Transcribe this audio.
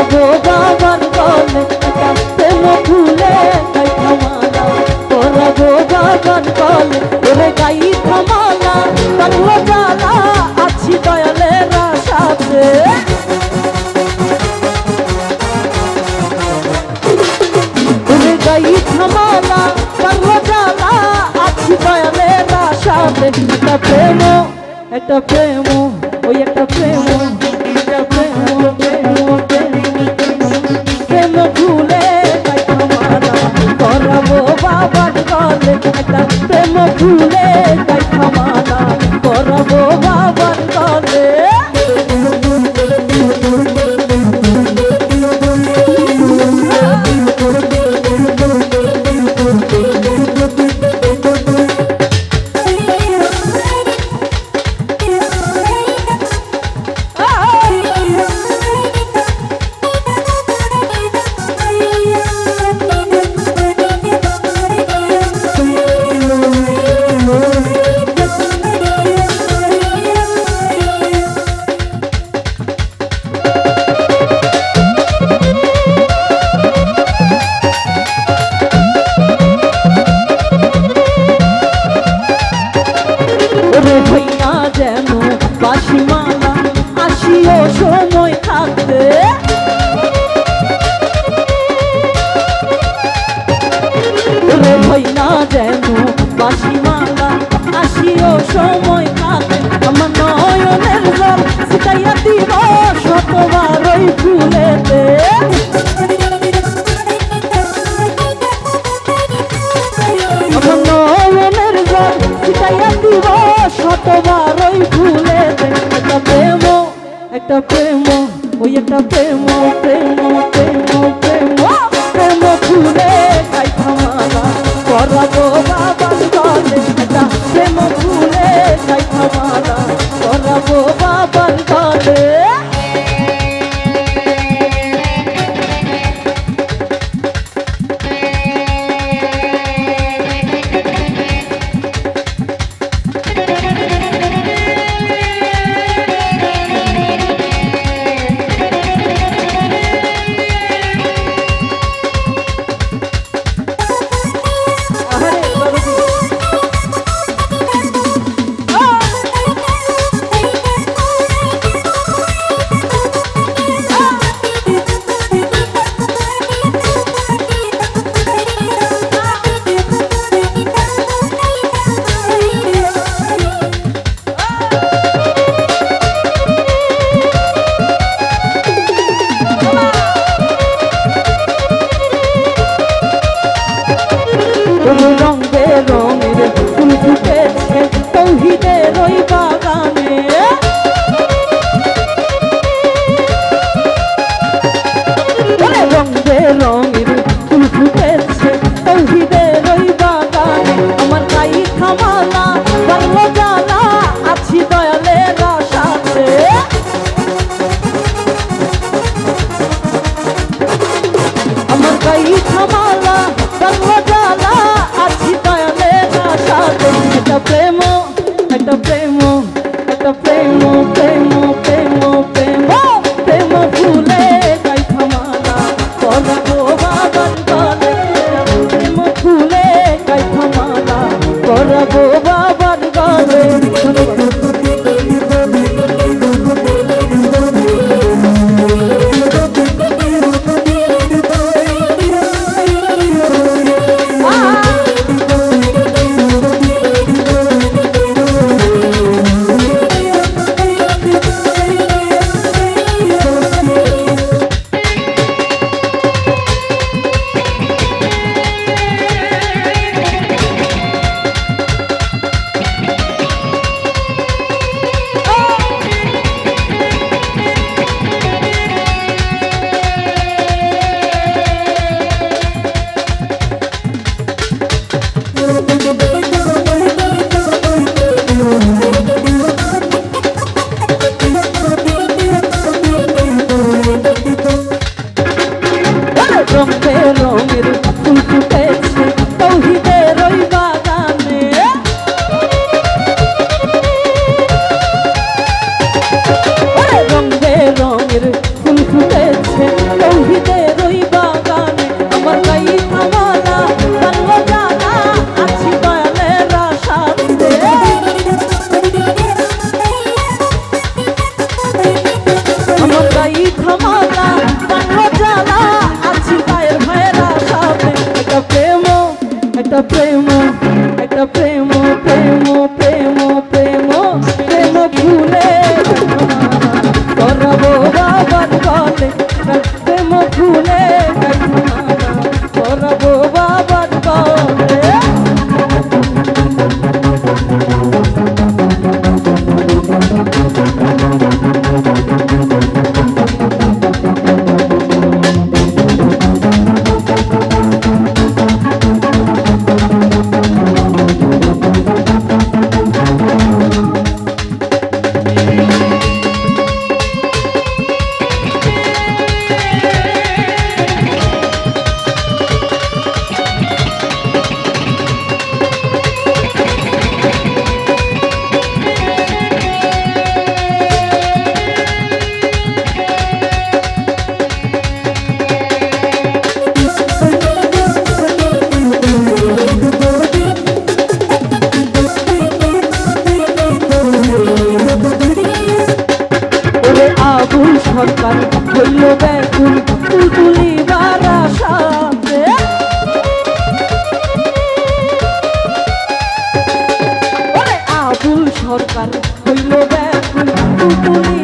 পরাবো বাবার গলে একটা প্রেম ফুলে গাই থামালা পরাবো বাবার গলে ওরে গাই থামালা বাংলা জ্বালা আছি দয়ালের আশাতে ওরে গাই থামালা বাংলা জ্বালা আছি দয়ালের আশাতে একটা প্রেম ওই একটা প্রেম প্রেম ভুলে গাই থামালা পরাবো বাবার গলে একটা প্রেম ভুলে গাই থামালা পরাবো বাবার গলে যেন বাসিমালা আসিও সময় থাকতে রে হই না যেন বাসিমালা আসিও সময় থাকতে আমার নয়নের জল ছিটাইয়া দিব শতবার ওই ফুলেতে আমার নয়নের জল ছিটাইয়া দিব শতবার ওই ফুলে একটা প্রেম ওই একটা প্রেম ফুলে গাই থামালা পরাবো বাবার গলে একটা প্রেম ফুলে গাই থামালা পরাবো বাবার গলে রং বেরঙের ফুল ফুটেছে তৌহিদের ওই বাগানে রং বেরঙের ফুল ফুটেছে তৌহিদের ওই বাগানে আমার গাই থামালা বাংলা জ্বালা আছি দয়ালের আশাতে আমার গাই থামালা বাংলা জ্বালা একটা প্রেম ফুলে গাই থামালা পরাবো থামালা বাংলা জ্বালা আছি গায়ের ভাইয়েরা সাথে একটা প্রেম একটা প্রেম একটা প্রেম প্রেম প্রেম প্রেম প্রেম ফুলে করাবো বাবার গলে প্রেম ফুলে করাবো বাবার গলে আবুল সরকার হইল ব্যাকুল তুলিবার আশাতে আবুল সরকার হইল ব্যাকুল তুলি